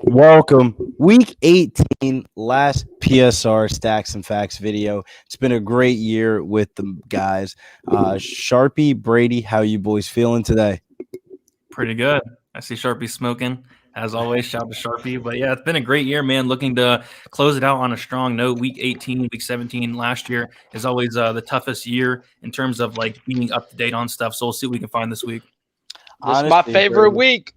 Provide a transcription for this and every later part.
Welcome. Week 18, last PSR Stacks and Facts video. It's been a great year with the guys. Sharpie, Brady, how you boys feeling today? Pretty good. I see Sharpie smoking. As always, shout out to Sharpie. But yeah, it's been a great year, man. Looking to close it out on a strong note. Week 18, week 17 last year is always the toughest year in terms of like being up to date on stuff. So we'll see what we can find this week. This is my Honestly, favorite Brady. week.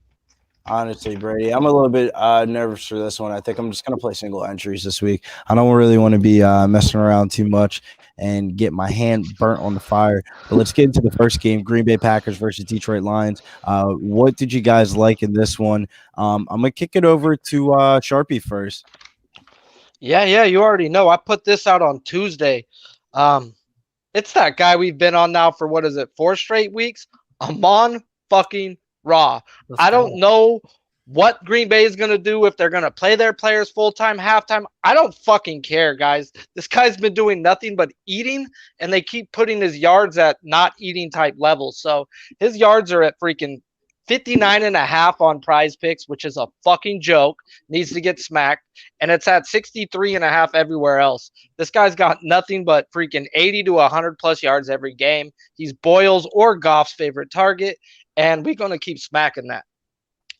Honestly, Brady, I'm a little bit nervous for this one. I think I'm just going to play single entries this week. I don't really want to be messing around too much and get my hand burnt on the fire. But let's get into the first game, Green Bay Packers versus Detroit Lions. What did you guys like in this one? I'm going to kick it over to Sharpie first. Yeah, you already know. I put this out on Tuesday. It's that guy we've been on now for, what is it, 4 straight weeks? Amon fucking Ra. I don't know what Green Bay is going to do, if they're going to play their players full-time, halftime. I don't fucking care, guys. This guy's been doing nothing but eating, and they keep putting his yards at not eating type levels. So his yards are at freaking 59.5 on Prize Picks, which is a fucking joke. Needs to get smacked. And it's at 63.5 everywhere else. This guy's got nothing but freaking 80 to 100 plus yards every game. He's Boyle's or Goff's favorite target, and we're going to keep smacking that.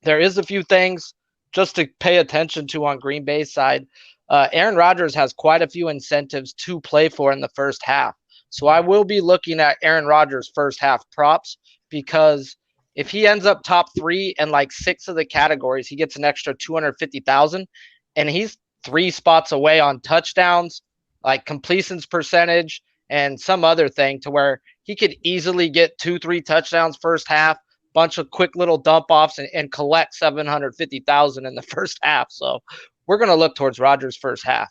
There is a few things just to pay attention to on Green Bay's side. Aaron Rodgers has quite a few incentives to play for in the first half. So I will be looking at Aaron Rodgers' first half props, because if he ends up top 3 in like 6 of the categories, he gets an extra 250,000, and he's 3 spots away on touchdowns, like completions percentage, and some other thing to where he could easily get 2-3 touchdowns first half, bunch of quick little dump offs, and collect 750,000 in the first half. So we're going to look towards Rodgers' first half.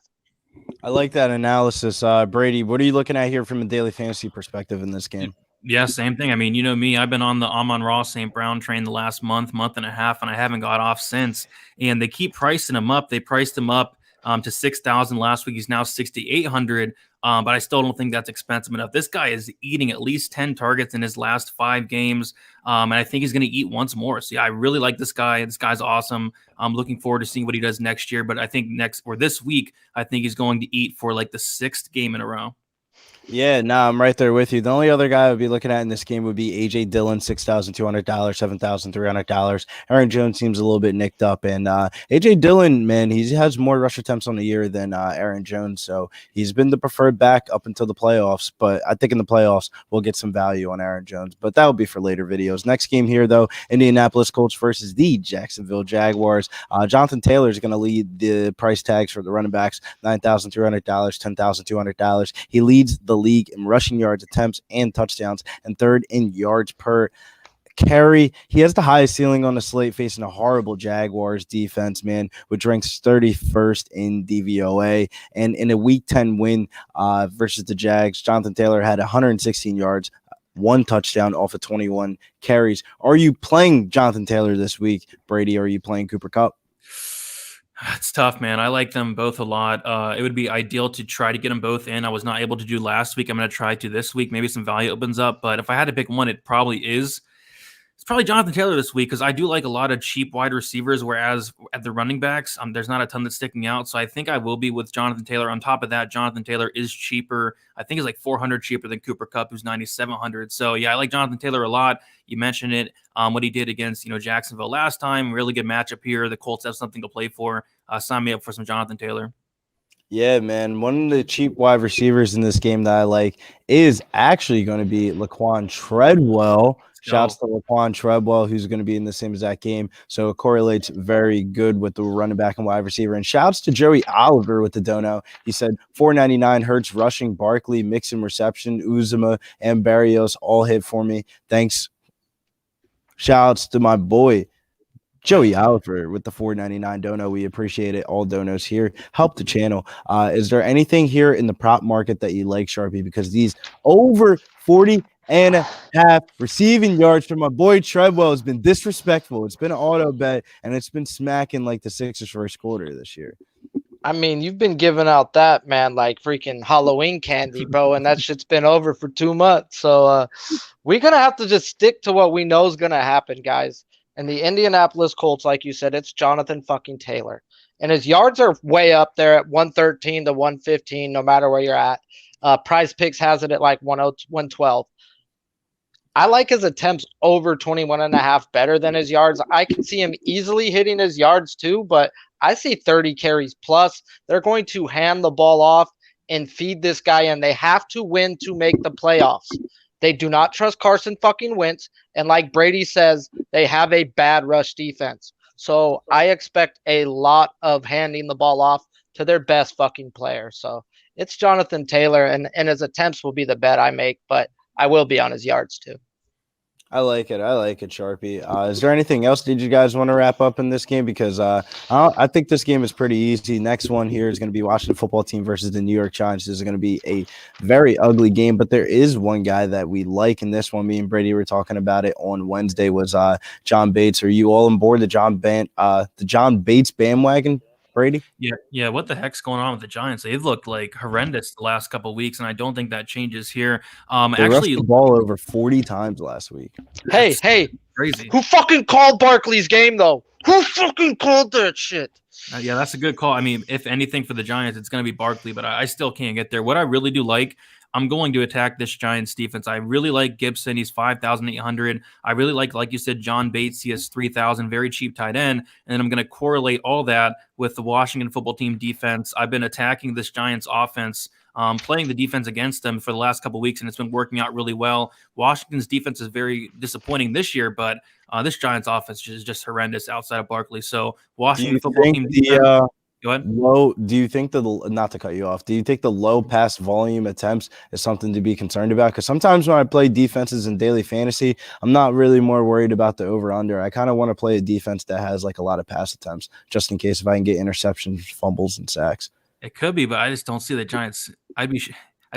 I like that analysis. Brady, what are you looking at here from a daily fantasy perspective in this game? Yeah, same thing. I mean, you know me, I've been on the Amon-Ra St. Brown train the last month and a half, and I haven't got off since. And they keep pricing him up. They priced him up to 6,000 last week. He's now 6,800. But I still don't think that's expensive enough. This guy is eating at least 10 targets in his last 5 games. And I think he's going to eat once more. So yeah, I really like this guy. This guy's awesome. I'm looking forward to seeing what he does next year. But I think this week, I think he's going to eat for like the 6th game in a row. Yeah, I'm right there with you. The only other guy I would be looking at in this game would be A.J. Dillon, $6,200, $7,300. Aaron Jones seems a little bit nicked up. And A.J. Dillon, man, he has more rush attempts on the year than Aaron Jones. So he's been the preferred back up until the playoffs. But I think in the playoffs, we'll get some value on Aaron Jones. But that will be for later videos. Next game here, though, Indianapolis Colts versus the Jacksonville Jaguars. Jonathan Taylor is going to lead the price tags for the running backs, $9,300, $10,200. He leads the league in rushing yards, attempts, and touchdowns, and 3rd in yards per carry. He has the highest ceiling on the slate, facing a horrible Jaguars defense, man, which ranks 31st in DVOA. And in a Week 10 win versus the Jags, Jonathan Taylor had 116 yards, 1 touchdown off of 21 carries. Are you playing Jonathan Taylor this week, Brady? Or are you playing Cooper Kupp? It's tough, man. I like them both a lot. It would be ideal to try to get them both in. I was not able to do last week. I'm going to try to this week. Maybe some value opens up. But if I had to pick one, it's probably Jonathan Taylor this week, because I do like a lot of cheap wide receivers, whereas at the running backs, there's not a ton that's sticking out. So I think I will be with Jonathan Taylor. On top of that, Jonathan Taylor is cheaper. I think he's like $400 cheaper than Cooper Kupp, who's $9,700. So yeah, I like Jonathan Taylor a lot. You mentioned it, what he did against Jacksonville last time. Really good matchup here. The Colts have something to play for. Sign me up for some Jonathan Taylor. Yeah, man. One of the cheap wide receivers in this game that I like is actually going to be Laquan Treadwell. Shouts to Laquan Treadwell, who's going to be in the same exact game. So it correlates very good with the running back and wide receiver. And shouts to Joey Oliver with the dono. He said 499 Hurts rushing, Barkley, Mixon reception, Uzuma, and Barrios all hit for me. Thanks. Shouts to my boy Joey Oliver with the $4.99 dono. We appreciate it. All donos here help the channel. Is there anything here in the prop market that you like, Sharpie? Because these over 40.5 receiving yards from my boy Treadwell has been disrespectful. It's been an auto bet, and it's been smacking like the Sixers first quarter this year. I mean, you've been giving out that, man, like freaking Halloween candy, bro, and that shit's been over for 2 months. So we're going to have to just stick to what we know is going to happen, guys. And the Indianapolis Colts, like you said, it's Jonathan fucking Taylor. And his yards are way up there at 113 to 115, no matter where you're at. Prize Picks has it at like 112. I like his attempts over 21.5 better than his yards. I can see him easily hitting his yards too, but I see 30 carries plus. They're going to hand the ball off and feed this guy, and they have to win to make the playoffs. They do not trust Carson fucking Wentz, and like Brady says, they have a bad rush defense. So I expect a lot of handing the ball off to their best fucking player. So it's Jonathan Taylor, and his attempts will be the bet I make, but I will be on his yards too. I like it, Sharpie. Is there anything else did you guys want to wrap up in this game? Because I think this game is pretty easy. Next one here is going to be Washington football team versus the New York Giants. This is going to be a very ugly game, but there is one guy that we like in this one. Me and Brady were talking about it on Wednesday. Was John Bates? Are you all on board the John Bates bandwagon? Brady? Yeah. What the heck's going on with the Giants? They've looked like horrendous the last couple of weeks, and I don't think that changes here. They rushed the ball over 40 times last week. Hey, crazy. Who fucking called Barkley's game though? Who fucking called that shit? Yeah, that's a good call. I mean, if anything for the Giants, it's going to be Barkley, but I still can't get there. What I really do like, I'm going to attack this Giants defense. I really like Gibson. He's 5,800. I really like you said, John Bates. He has 3,000, very cheap tight end. And then I'm going to correlate all that with the Washington football team defense. I've been attacking this Giants offense, playing the defense against them for the last couple of weeks, and it's been working out really well. Washington's defense is very disappointing this year, but this Giants offense is just horrendous outside of Barkley. So Washington football team defense. Go ahead. Do you think not to cut you off, do you think the low pass volume attempts is something to be concerned about? Because sometimes when I play defenses in daily fantasy, I'm not really more worried about the over-under. I kind of want to play a defense that has like a lot of pass attempts, just in case if I can get interceptions, fumbles, and sacks. It could be, but I just don't see the Giants. I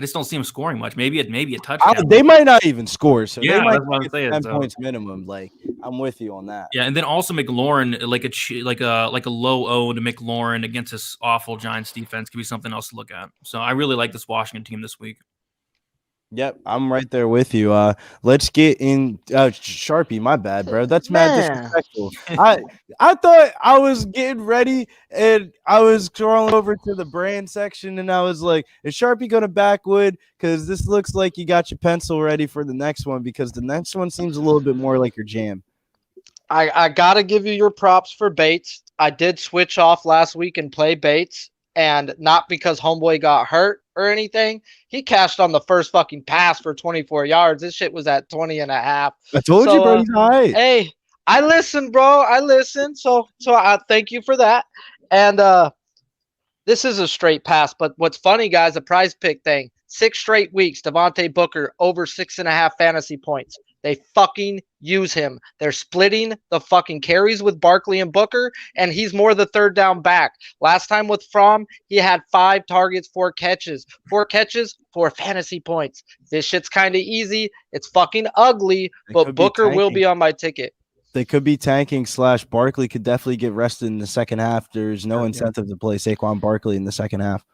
just don't see them scoring much. Maybe a touchdown. They might not even score. So yeah, they might that's what I'm saying. 10 points minimum. Like, I'm with you on that. Yeah, and then also McLaurin, like a low O to McLaurin against this awful Giants defense could be something else to look at. So I really like this Washington team this week. Yep, I'm right there with you. Let's get in Sharpie. My bad, bro. That's mad disrespectful. I thought I was getting ready and I was scrolling over to the brand section and I was like, is Sharpie going to backwood? Because this looks like you got your pencil ready for the next one, because the next one seems a little bit more like your jam. I gotta give you your props for Bates. I did switch off last week and play Bates, and not because homeboy got hurt or anything. He cashed on the first fucking pass for 24 yards. This shit was at 20 and a half. I told you, bro. He's all right. Hey, I listen, bro. I listen. So I thank you for that. And this is a straight pass. But what's funny, guys, a prize pick thing. 6 straight weeks, Devontae Booker over 6.5 fantasy points. They fucking use him. They're splitting the fucking carries with Barkley and Booker, and he's more the third down back. Last time with Fromm, he had 5 targets, 4 catches. 4 catches, 4 fantasy points. This shit's kind of easy. It's fucking ugly, but Booker will be on my ticket. They could be tanking / Barkley could definitely get rested in the second half. There's no incentive to play Saquon Barkley in the second half.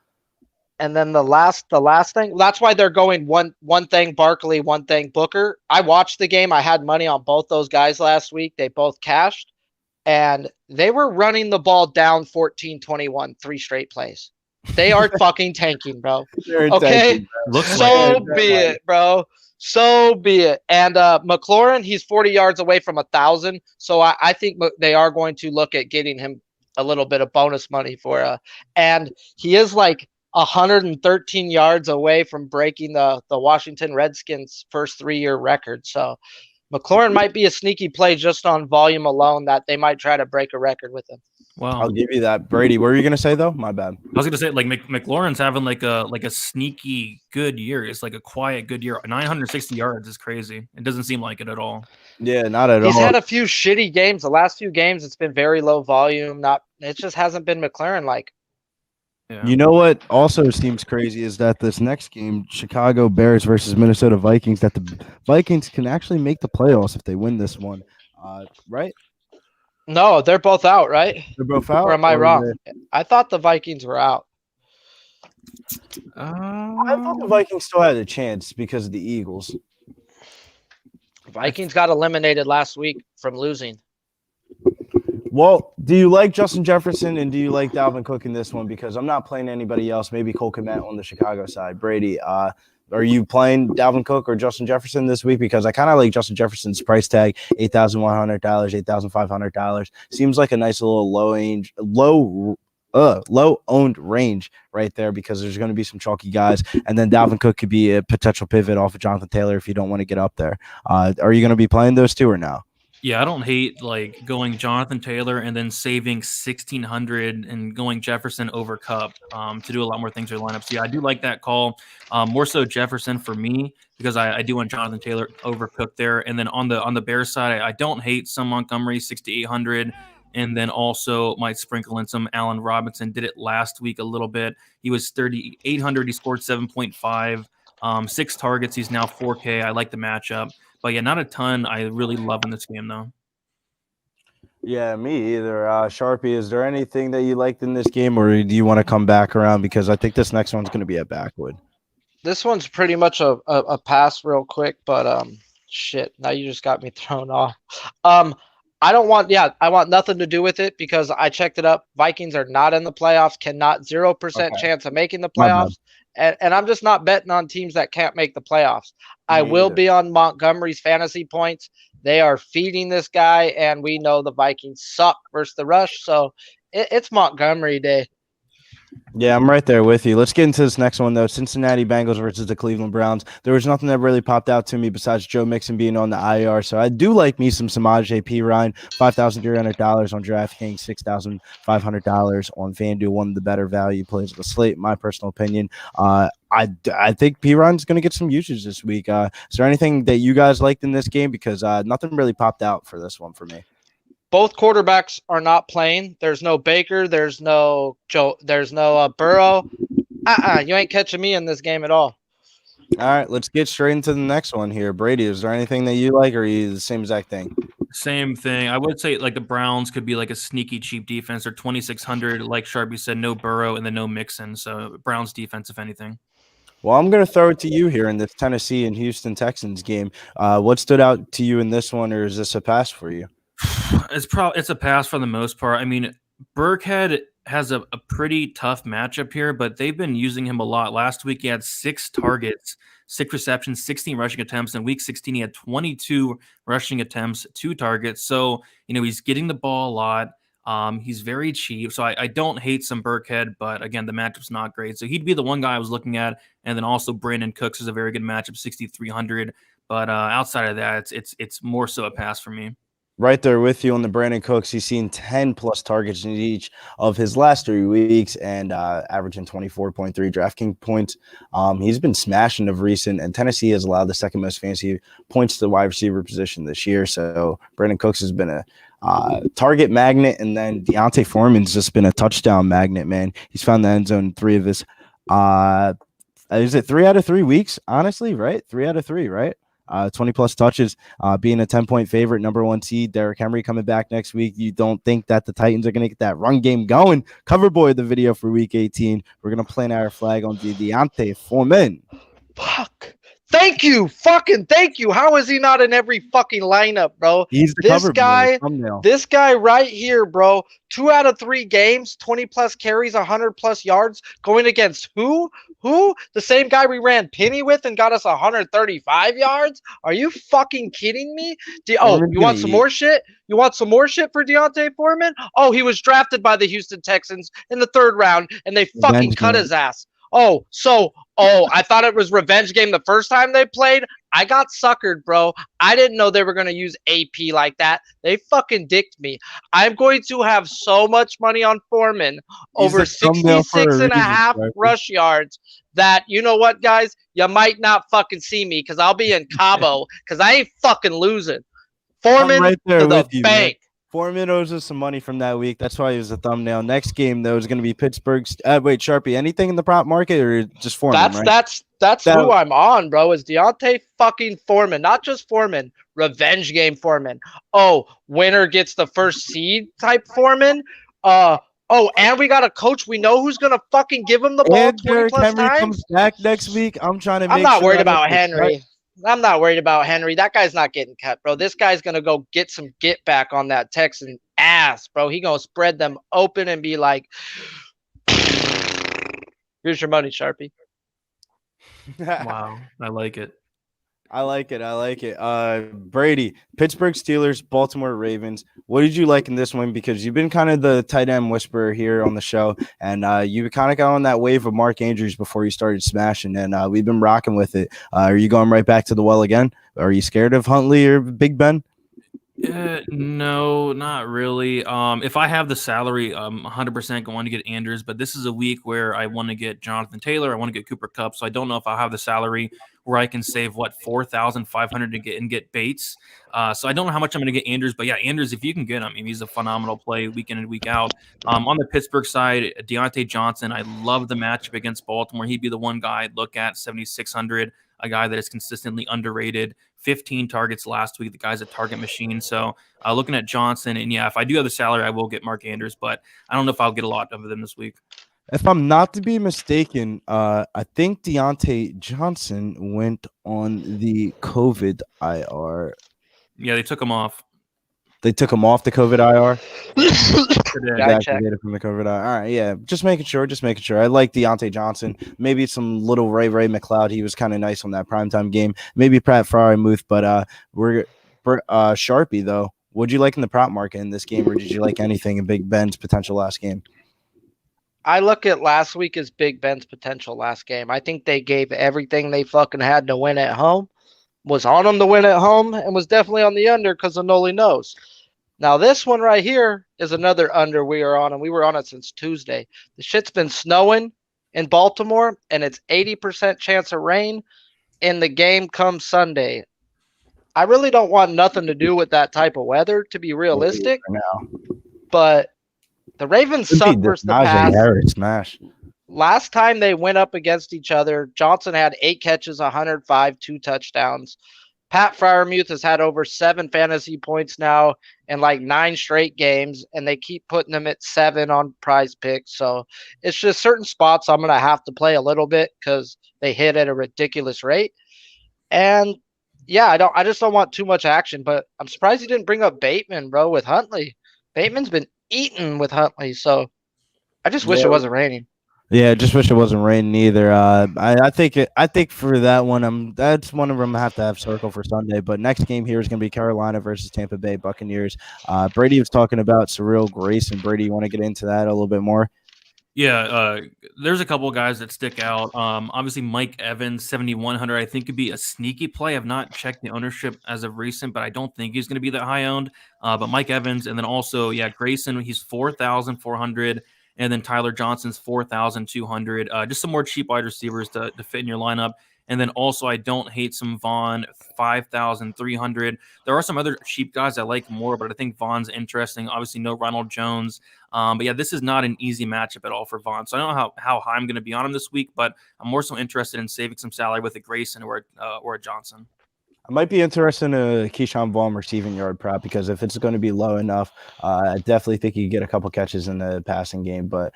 And then the last thing, that's why they're going one thing Barkley, one thing Booker. I watched the game. I had money on both those guys last week. They both cashed, and they were running the ball down 14-21, 3 straight plays. They are fucking tanking, bro. Okay, so be it, bro. So be it. And McLaurin, he's 40 yards away from 1,000. So I think they are going to look at getting him a little bit of bonus money for and he is like 113 yards away from breaking the Washington Redskins' first 3-year record. So McLaurin might be a sneaky play just on volume alone that they might try to break a record with him. Wow. I'll give you that. Brady, what were you going to say, though? My bad. I was going to say, like, McLaurin's having like a sneaky good year. It's like a quiet good year. 960 yards is crazy. It doesn't seem like it at all. Yeah, not at all. He's had a few shitty games. The last few games, it's been very low volume. It just hasn't been McLaurin-like. Yeah. You know what also seems crazy is that this next game, Chicago Bears versus Minnesota Vikings, that the Vikings can actually make the playoffs if they win this one, right? No, they're both out, right? They're both out? Or am I wrong? I thought the Vikings were out. I thought the Vikings still had a chance because of the Eagles. Vikings got eliminated last week from losing. Well, do you like Justin Jefferson and do you like Dalvin Cook in this one? Because I'm not playing anybody else. Maybe Cole Kmet on the Chicago side. Brady, are you playing Dalvin Cook or Justin Jefferson this week? Because I kind of like Justin Jefferson's price tag, $8,100, $8,500. Seems like a nice little low owned range right there because there's going to be some chalky guys. And then Dalvin Cook could be a potential pivot off of Jonathan Taylor if you don't want to get up there. Are you going to be playing those two or no? Yeah, I don't hate like going Jonathan Taylor and then saving 1,600 and going Jefferson over Cup to do a lot more things with your lineup. So yeah, I do like that call. More so Jefferson for me because I do want Jonathan Taylor over Cook there. And then on the Bears side, I don't hate some Montgomery 6,800, and then also might sprinkle in some Allen Robinson. Did it last week a little bit. He was 3,800. He scored 7.5, 6 targets. He's now 4K. I like the matchup. But yeah, not a ton I really love in this game, though. Yeah, me either. Sharpie, is there anything that you liked in this game, or do you want to come back around? Because I think this next one's going to be a backwood. This one's pretty much a pass real quick, but shit, now you just got me thrown off. I want nothing to do with it because I checked it up. Vikings are not in the playoffs, 0% chance of making the playoffs. And I'm just not betting on teams that can't make the playoffs. I will be on Montgomery's fantasy points. They are feeding this guy, and we know the Vikings suck versus the rush. So it's Montgomery day. Yeah, I'm right there with you. Let's get into this next one, though. Cincinnati Bengals versus the Cleveland Browns. There was nothing that really popped out to me besides Joe Mixon being on the IR. So I do like me some Samaje Perine, $5,300 on DraftKings, $6,500 on Fanduel. One of the better value plays of the slate, in my personal opinion. I think Perine's going to get some usage this week. Is there anything that you guys liked in this game? Because nothing really popped out for this one for me. Both quarterbacks are not playing. There's no Baker. There's no Joe. There's no Burrow. You ain't catching me in this game at all. All right, let's get straight into the next one here. Brady, is there anything that you like, or are you the same exact thing? Same thing. I would say like the Browns could be like a sneaky cheap defense. They're 2,600. Like Sharpie said, no Burrow and then no Mixon. So Browns defense, if anything. Well, I'm going to throw it to you here in this Tennessee and Houston Texans game. What stood out to you in this one, or is this a pass for you? It's a pass for the most part. I mean, Burkhead has a pretty tough matchup here, but they've been using him a lot. Last week he had 6 targets, 6 receptions, 16 rushing attempts. In week 16 he had 22 rushing attempts, 2 targets. So he's getting the ball a lot. He's very cheap, so I don't hate some Burkhead, but again the matchup's not great. So he'd be the one guy I was looking at, and then also Brandon Cooks is a very good matchup, 6,300. But outside of that, it's more so a pass for me. Right there with you on the Brandon Cooks. He's seen 10 plus targets in each of his last 3 weeks and averaging 24.3 DraftKings points. He's been smashing of recent, and Tennessee has allowed the second most fantasy points to the wide receiver position this year. So Brandon Cooks has been a target magnet, and then Deontay Foreman's just been a touchdown magnet, man. He's found the end zone in 3 of his is it 3 out of 3 weeks? Honestly, right? 3 out of 3, right? 20 plus touches, being a 10-point favorite, number 1 seed. Derrick Henry coming back next week. You don't think that the Titans are going to get that run game going? Cover boy the video for week 18. We're going to plant our flag on the Deontay Foreman. Fuck. Thank you. Fucking thank you. How is he not in every fucking lineup, bro? He's the cover boy. This guy right here, bro. 2 out of 3 games, 20 plus carries, 100 plus yards, going against who? Who? The same guy we ran Penny with and got us 135 yards? Are you fucking kidding me? You want some more shit? You want some more shit for Deontay Foreman? Oh, he was drafted by the Houston Texans in the 3rd round, and they fucking cut his ass. I thought it was revenge game the first time they played. I got suckered, bro. I didn't know they were going to use AP like that. They fucking dicked me. I'm going to have so much money on Foreman, over 66 and a half rush yards, that, you know what, guys? You might not fucking see me because I'll be in Cabo because I ain't fucking losing. Foreman right there to the with you, bank. Man. Foreman owes us some money from that week. That's why he was a thumbnail. Next game, though, is going to be Pittsburgh's. Wait, Sharpie, anything in the prop market or just Foreman? That's who I'm on, bro. Is Deontay fucking Foreman, not just Foreman. Revenge game Foreman. Oh, winner gets the first seed type Foreman. And we got a coach. We know who's gonna fucking give him the ball 20 plus Henry times. Comes back next week. I'm not worried about Henry. I'm not worried about Henry. That guy's not getting cut, bro. This guy's going to go get some get back on that Texan ass, bro. He gonna spread them open and be like, here's your money, Sharpie. Wow, I like it. I like it. I like it. Brady, Pittsburgh Steelers, Baltimore Ravens. What did you like in this one? Because you've been kind of the tight end whisperer here on the show, and you kind of got on that wave of Mark Andrews before you started smashing, and we've been rocking with it. Are you going right back to the well again? Are you scared of Huntley or Big Ben? No, not really. If I have the salary, I'm 100% going to get Andrews, but this is a week where I want to get Jonathan Taylor, I want to get Cooper Kupp, so I don't know if I'll have the salary where I can save 4,500 to get Bates. So I don't know how much I'm going to get Andrews, but yeah, Andrews, if you can get him, I mean, he's a phenomenal play week in and week out. On the Pittsburgh side, Deontay Johnson, I love the matchup against Baltimore. He'd be the one guy I'd look at, 7,600, a guy that is consistently underrated. 15 targets last week. The guy's a target machine. So looking at Johnson, and yeah, if I do have the salary, I will get Mark Andrews, but I don't know if I'll get a lot of them this week. If I'm not to be mistaken, I think Deontay Johnson went on the COVID IR. Yeah, they took him off. They took him off the COVID IR. Yeah, Activated from the COVID IR. All right, yeah, just making sure. I like Deontay Johnson. Maybe some little Ray McLeod. He was kind of nice on that primetime game. Maybe Pratt Frymuth, but we're Sharpie though. What'd you like in the prop market in this game, or did you like anything in Big Ben's potential last game? I look at last week as Big Ben's potential last game. I think they gave everything they fucking had to win at home, was on them to win at home, and was definitely on the under because of Noli knows. Now, this one right here is another under we are on, and we were on it since Tuesday. The shit's been snowing in Baltimore, and it's 80% chance of rain, and the game comes Sunday. I really don't want nothing to do with that type of weather, to be realistic, but the Ravens suck versus the pass. Smash. Last time they went up against each other, Johnson had 8 catches, 105, 2 touchdowns. Pat Frymuth has had over 7 fantasy points now in like 9 straight games, and they keep putting them at 7 on Prize Picks. So it's just certain spots I'm going to have to play a little bit because they hit at a ridiculous rate. And yeah, I just don't want too much action, but I'm surprised he didn't bring up Bateman, bro, with Huntley. Bateman's been eaten with Huntley, so I just wish it wasn't raining. Yeah, just wish it wasn't raining either. I think for that one, that's one of them I have to have circle for Sunday. But next game here is going to be Carolina versus Tampa Bay Buccaneers. Brady was talking about Cyril Grayson. Brady, you want to get into that a little bit more? Yeah, there's a couple of guys that stick out. Obviously, Mike Evans, 7,100, I think could be a sneaky play. I've not checked the ownership as of recent, but I don't think he's going to be that high owned. But Mike Evans, and then also, yeah, Grayson, he's 4,400. And then Tyler Johnson's 4,200. Just some more cheap wide receivers to fit in your lineup. And then also, I don't hate some Vaughn, 5,300. There are some other cheap guys I like more, but I think Vaughn's interesting. Obviously, no Ronald Jones. But yeah, this is not an easy matchup at all for Vaughn. So I don't know how high I'm going to be on him this week, but I'm more so interested in saving some salary with a Grayson or a Johnson. I might be interested in a Keyshawn Vaughn receiving yard prop because if it's going to be low enough, I definitely think you get a couple catches in the passing game. But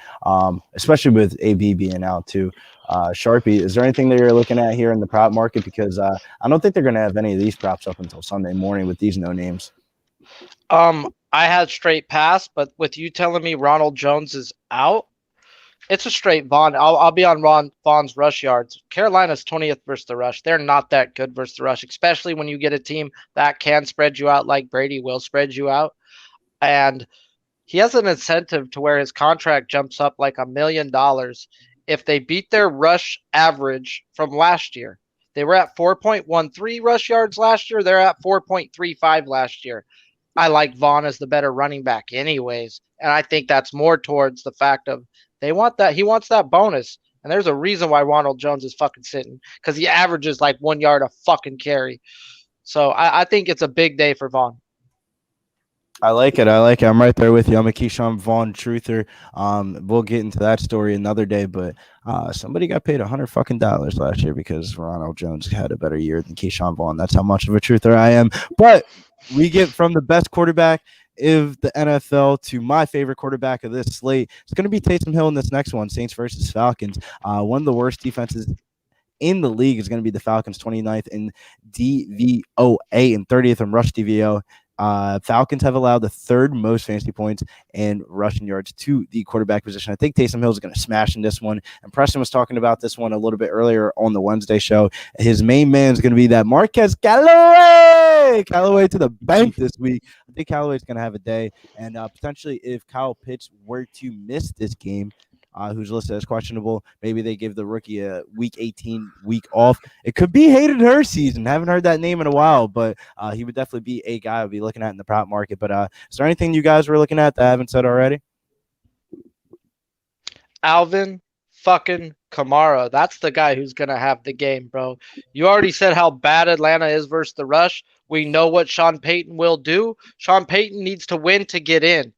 especially with AB being out too, Sharpie, is there anything that you're looking at here in the prop market? Because I don't think they're going to have any of these props up until Sunday morning with these no names. I had straight pass, but with you telling me Ronald Jones is out, it's a straight Vaughn. I'll be on Vaughn's rush yards. Carolina's 20th versus the rush. They're not that good versus the rush, especially when you get a team that can spread you out like Brady will spread you out. And he has an incentive to where his contract jumps up like $1 million if they beat their rush average from last year. They were at 4.13 rush yards last year. They're at 4.35 last year. I like Vaughn as the better running back anyways. And I think that's more towards the fact of he wants that bonus. And there's a reason why Ronald Jones is fucking sitting because he averages like 1 yard a fucking carry. So I think it's a big day for Vaughn. I like it. I'm right there with you. I'm a Keyshawn Vaughn truther. We'll get into that story another day, but somebody got paid $100 last year because Ronald Jones had a better year than Keyshawn Vaughn. That's how much of a truther I am. But we get from the best quarterback of the NFL to my favorite quarterback of this slate. It's going to be Taysom Hill in this next one, Saints versus Falcons. One of the worst defenses in the league is going to be the Falcons, 29th in DVOA and 30th in rush DVO. Falcons have allowed the third most fantasy points and rushing yards to the quarterback position. I think Taysom Hill is going to smash in this one. And Preston was talking about this one a little bit earlier on the Wednesday show. His main man is going to be that Marquez Callaway. Callaway to the bank this week. I think Callaway's going to have a day. And potentially if Kyle Pitts were to miss this game, who's listed as questionable, maybe they give the rookie a week 18 week off. It could be Hayden Hurst season. Haven't heard that name in a while, but he would definitely be a guy I'd be looking at in the prop market. But is there anything you guys were looking at that I haven't said already? Alvin fucking Kamara. That's the guy who's going to have the game, bro. You already said how bad Atlanta is versus the rush. We know what Sean Payton will do. Sean Payton needs to win to get in.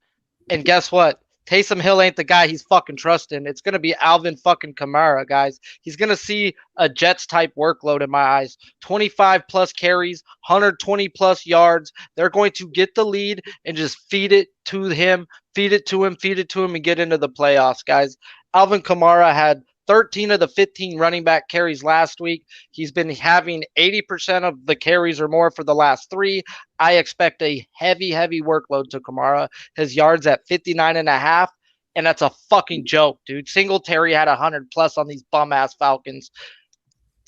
And guess what? Taysom Hill ain't the guy he's fucking trusting. It's going to be Alvin fucking Kamara, guys. He's going to see a Jets-type workload in my eyes. 25-plus carries, 120-plus yards. They're going to get the lead and just feed it to him, and get into the playoffs, guys. Alvin Kamara had 13 of the 15 running back carries last week. He's been having 80% of the carries or more for the last 3. I expect a heavy workload to Kamara. His yards at 59.5, and that's a fucking joke, dude. Singletary had 100+ on these bum-ass Falcons.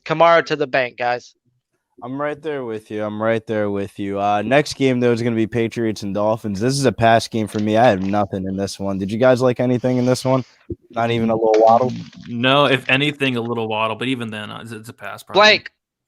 Kamara to the bank, guys. I'm right there with you. Next game, though, is going to be Patriots and Dolphins. This is a pass game for me. I have nothing in this one. Did you guys like anything in this one? Not even a little waddle? No, if anything, a little waddle. But even then, it's a pass. Probably.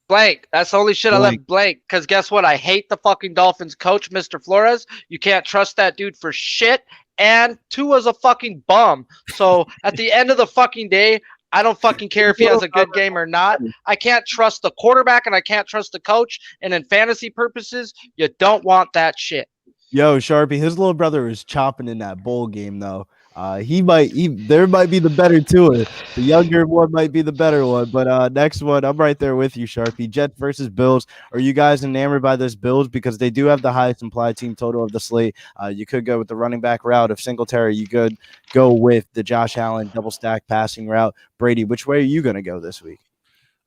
Blank. That's the only shit I left blank. Because guess what? I hate the fucking Dolphins coach, Mr. Flores. You can't trust that dude for shit. And Tua's a fucking bum. So at the end of the fucking day, I don't fucking care if he has a good game or not. I can't trust the quarterback and I can't trust the coach. And in fantasy purposes, you don't want that shit. Yo, Sharpie, his little brother is chopping in that bowl game, though. There might be the better two. The younger one might be the better one. But next one, I'm right there with you, Sharpie. Jets versus Bills. Are you guys enamored by this Bills? Because they do have the highest implied team total of the slate. You could go with the running back route of Singletary. You could go with the Josh Allen double stack passing route. Brady, which way are you going to go this week?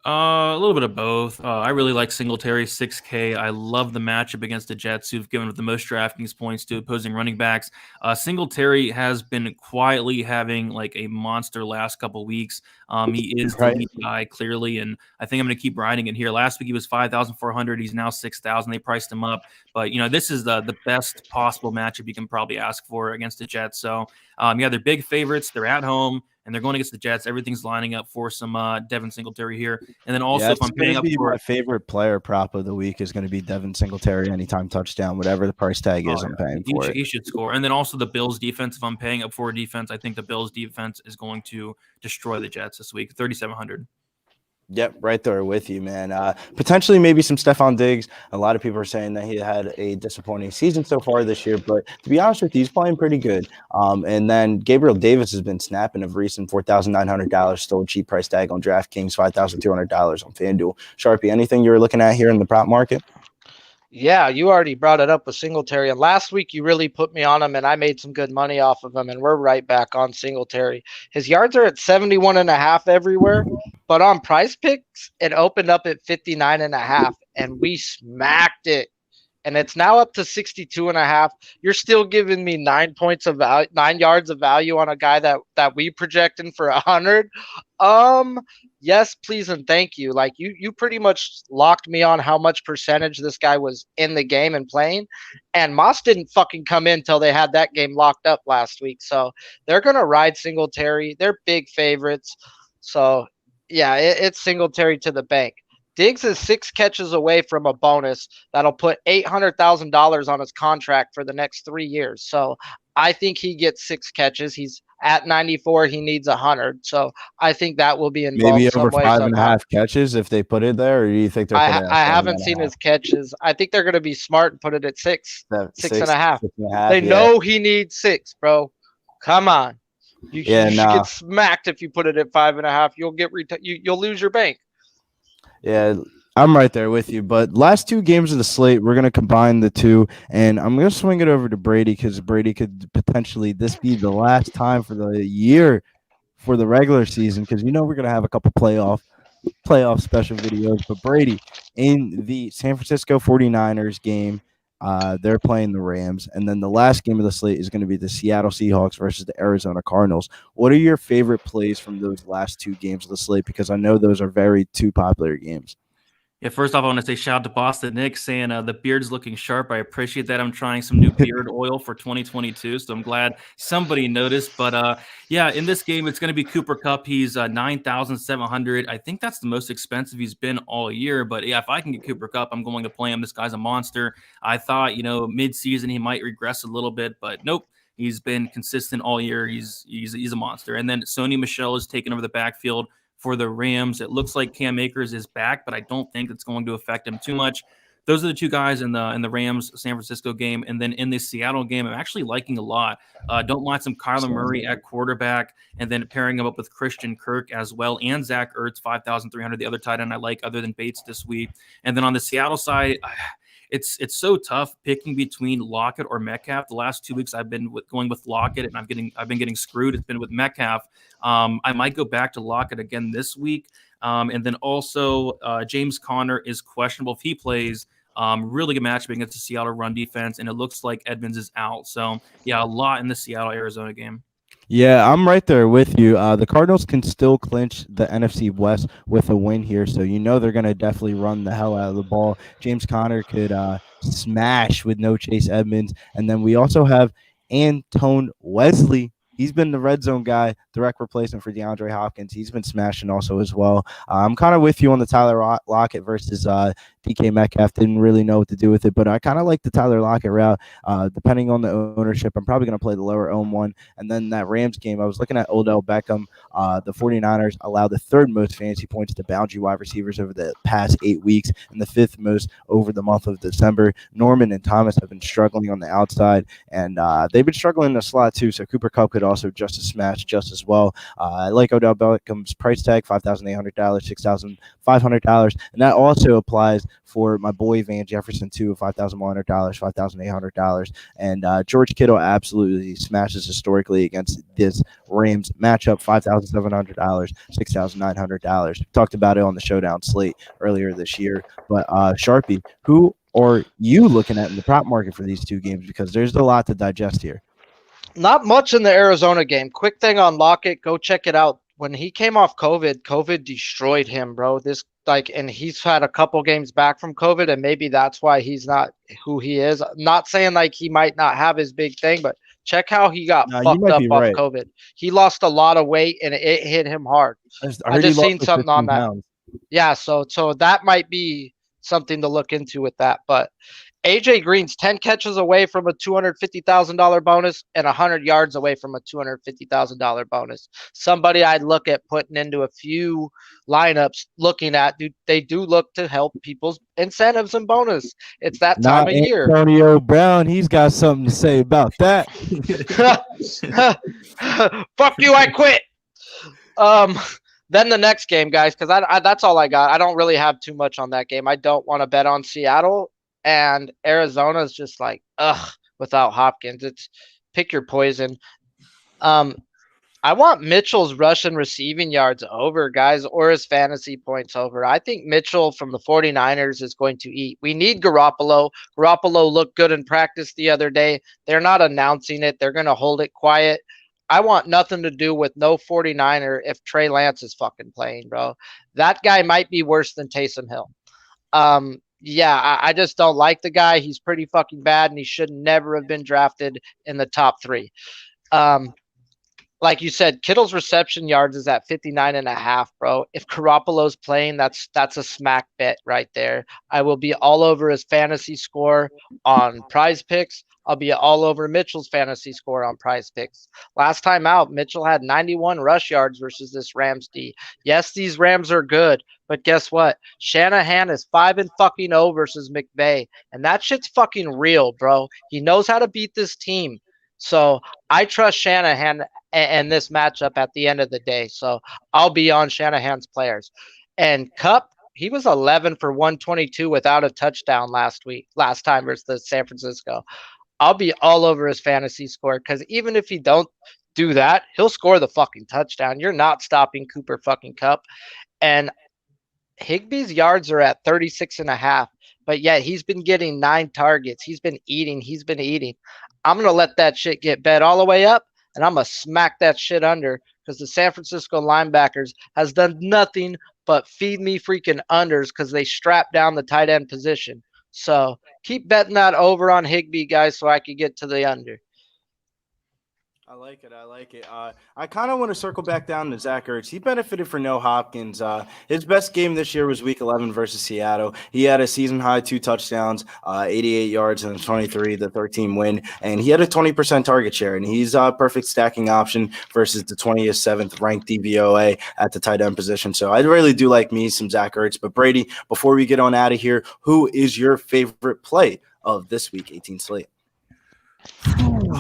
A little bit of both. I really like Singletary, 6K. I love the matchup against the Jets, who've given the most DraftKings points to opposing running backs. Singletary has been quietly having like a monster last couple weeks. He is the lead guy, clearly, and I think I'm going to keep riding it here. Last week he was 5,400. He's now 6,000. They priced him up. But, this is the best possible matchup you can probably ask for against the Jets. So, they're big favorites. They're at home. And they're going against the Jets. Everything's lining up for some Devin Singletary here. And then also, if I'm paying up for my favorite player prop of the week is going to be Devin Singletary anytime touchdown, whatever the price tag is. I'm paying for it. He should score. And then also the Bills defense. If I'm paying up for a defense, I think the Bills defense is going to destroy the Jets this week. 3,700. Yep, right there with you, man. Potentially maybe some Stephon Diggs. A lot of people are saying that he had a disappointing season so far this year, but to be honest with you, he's playing pretty good. And then Gabriel Davis has been snapping of recent, $4,900, still a cheap price tag on DraftKings, $5,200 on Fanduel. Sharpie, anything you were looking at here in the prop market? Yeah, you already brought it up with Singletary. And last week you really put me on him and I made some good money off of him. And we're right back on Singletary. His yards are at 71.5 everywhere, but on Price Picks, it opened up at 59.5 and we smacked it. And it's now up to 62.5. You're still giving me 9 points of value, 9 yards of value on a guy that we projecting for 100. Yes, please and thank you. Like you pretty much locked me on how much percentage this guy was in the game and playing. And Moss didn't fucking come in till they had that game locked up last week. So they're gonna ride Singletary. They're big favorites. So yeah, it's Singletary to the bank. Diggs is 6 catches away from a bonus that'll put $800,000 on his contract for the next 3 years. So I think he gets 6 catches. He's at 94. He needs 100. So I think that will be involved. Maybe over 5.5 catches if they put it there, or do you think they're? I haven't seen his catches. I think they're going to be smart and put it at 6, 6.5. They know he needs 6, bro. Come on. You should get smacked if you put it at 5.5. You'll get you'll lose your bank. Yeah, I'm right there with you. But last 2 games of the slate, we're going to combine the 2, and I'm going to swing it over to Brady because Brady could potentially this be the last time for the year for the regular season because we're going to have a couple playoff special videos. But Brady, in the San Francisco 49ers game, They're playing the Rams. And then the last game of the slate is going to be the Seattle Seahawks versus the Arizona Cardinals. What are your favorite plays from those last two games of the slate? Because I know those are very two popular games. Yeah, first off, I want to say shout out to Boston Nick saying the beard's looking sharp. I appreciate that. I'm trying some new beard oil for 2022, so I'm glad somebody noticed. But yeah, in this game, it's going to be Cooper Kupp. He's 9,700. I think that's the most expensive he's been all year. But yeah, if I can get Cooper Kupp, I'm going to play him. This guy's a monster. I thought, mid-season he might regress a little bit, but nope. He's been consistent all year. He's a monster. And then Sony Michel is taking over the backfield for the Rams. It looks like Cam Akers is back, but I don't think it's going to affect him too much. Those are the two guys in the Rams San Francisco game. And then in the Seattle game, I'm actually liking a lot. Don't mind some Kyler Murray at quarterback, and then pairing him up with Christian Kirk as well, and Zach Ertz, 5,300, the other tight end I like other than Bates this week. And then on the Seattle side, it's so tough picking between Lockett or Metcalf. The last 2 weeks I've been going with Lockett, and I've been getting screwed. It's been with Metcalf. I might go back to Lockett again this week. And then also James Conner is questionable if he plays. Really good matchup against the Seattle run defense, and it looks like Edmonds is out. So yeah, a lot in the Seattle-Arizona game. Yeah, I'm right there with you. The Cardinals can still clinch the NFC West with a win here, so they're going to definitely run the hell out of the ball. James Conner could smash with no Chase Edmonds, and then we also have Antone Wesley. He's been the red zone guy, direct replacement for DeAndre Hopkins. He's been smashing also as well. I'm kind of with you on the Tyler Lockett versus DK Metcalf. Didn't really know what to do with it, but I kind of like the Tyler Lockett route. Depending on the ownership, I'm probably going to play the lower owned one. And then that Rams game, I was looking at Odell Beckham. The 49ers allowed the third most fantasy points to boundary wide receivers over the past 8 weeks and the fifth most over the month of December. Norman and Thomas have been struggling on the outside, and they've been struggling in the slot too, so Cooper Kupp could also just smash just as well. I like Odell Beckham's price tag, $5,800, $6,500, and that also applies for my boy Van Jefferson too, $5,100, $5,800, and George Kittle absolutely smashes historically against this Rams matchup, $5,700, $6,900. Talked about it on the Showdown slate earlier this year, but Sharpie, who are you looking at in the prop market for these two games? Because there's a lot to digest here. Not much in the Arizona game. Quick thing on Lockett, go check it out. When he came off COVID destroyed him, bro. And he's had a couple games back from COVID, and maybe that's why he's not who he is. I'm not saying like he might not have his big thing, but check how he got fucked up off COVID. He lost a lot of weight, and it hit him hard. I just seen something on that. Pounds. Yeah, so that might be something to look into with that, but AJ Green's 10 catches away from a $250,000 bonus and 100 yards away from a $250,000 bonus. Somebody I'd look at putting into a few lineups, looking at, they do look to help people's incentives and bonus. It's that time of year. Antonio Brown, he's got something to say about that. Fuck you, I quit. Then the next game, guys, because I that's all I got. I don't really have too much on that game. I don't want to bet on Seattle. And Arizona's just like, without Hopkins. It's pick your poison. I want Mitchell's rushing receiving yards over, guys, or his fantasy points over. I think Mitchell from the 49ers is going to eat. We need Garoppolo. Garoppolo looked good in practice the other day. They're not announcing it. They're going to hold it quiet. I want nothing to do with no 49er if Trey Lance is fucking playing, bro. That guy might be worse than Taysom Hill. Yeah, I just don't like the guy. He's pretty fucking bad, and he should never have been drafted in the top 3. Like you said, Kittle's reception yards is at 59.5, bro. If Garoppolo's playing, that's a smack bet right there. I will be all over his fantasy score on Prize Picks. I'll be all over Mitchell's fantasy score on Prize Picks. Last time out, Mitchell had 91 rush yards versus this Rams D. Yes, these Rams are good, but guess what? Shanahan is 5-0 versus McVay, and that shit's fucking real, bro. He knows how to beat this team. So I trust Shanahan and this matchup at the end of the day. So I'll be on Shanahan's players. And Kupp, he was 11 for 122 without a touchdown last time versus the San Francisco. I'll be all over his fantasy score because even if he don't do that, he'll score the fucking touchdown. You're not stopping Cooper fucking Kupp. And Higbee's yards are at 36.5. but yet he's been getting 9 targets. He's been eating. I'm going to let that shit get bet all the way up, and I'm going to smack that shit under because the San Francisco linebackers has done nothing but feed me freaking unders because they strap down the tight end position. So keep betting that over on Higbee, guys, so I can get to the under. I like it. I kind of want to circle back down to Zach Ertz. He benefited for no Hopkins. His best game this year was Week 11 versus Seattle. He had a season high 2 touchdowns, 88 yards, and 23-13 win. And he had a 20% target share. And he's a perfect stacking option versus the 27th ranked DVOA at the tight end position. So I really do like me some Zach Ertz. But Brady, before we get on out of here, who is your favorite play of this Week 18 slate?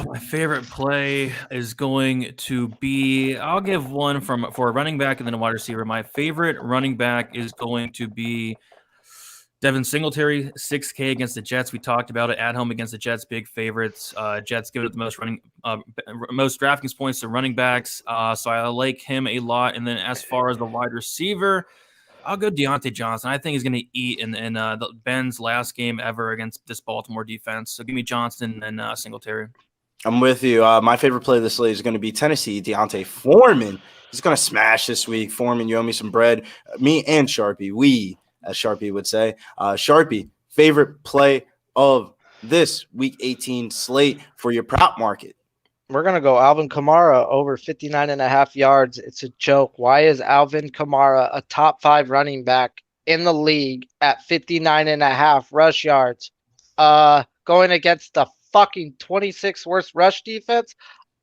My favorite play is going to be, I'll give one for a running back and then a wide receiver. My favorite running back is going to be Devin Singletary, 6K against the Jets. We talked about it at home against the Jets, big favorites. Jets give it the most Draftkings points to running backs. So I like him a lot. And then as far as the wide receiver, I'll go Deontay Johnson. I think he's going to eat in Ben's last game ever against this Baltimore defense. So give me Johnson and Singletary. I'm with you. My favorite play of the slate is going to be Tennessee, Deontay Foreman. He's going to smash this week. Foreman, you owe me some bread. Me and Sharpie. We, as Sharpie would say. Sharpie, favorite play of this Week 18 slate for your prop market? We're going to go Alvin Kamara over 59.5 yards. It's a joke. Why is Alvin Kamara a top 5 running back in the league at 59.5 rush yards? Going against the fucking 26th worst rush defense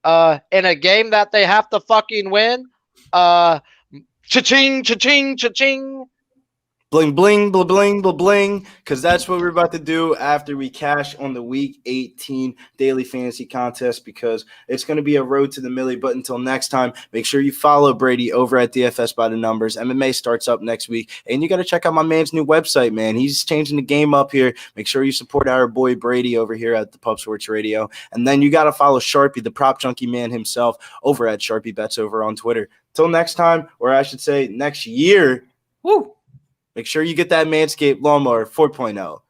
in a game that they have to fucking win. Cha-ching, cha-ching, cha-ching. Bling, bling, bling, bling, bling, bling, because that's what we're about to do after we cash on the Week 18 Daily Fantasy Contest, because it's going to be a road to the millie. But until next time, make sure you follow Brady over at DFS by the Numbers. MMA starts up next week, and you got to check out my man's new website, man. He's changing the game up here. Make sure you support our boy Brady over here at the Pub Sports Radio. And then you got to follow Sharpie, the prop junkie man himself, over at Sharpie Bets over on Twitter. Till next time, or I should say next year. Woo! Make sure you get that Manscaped Lawnmower 4.0.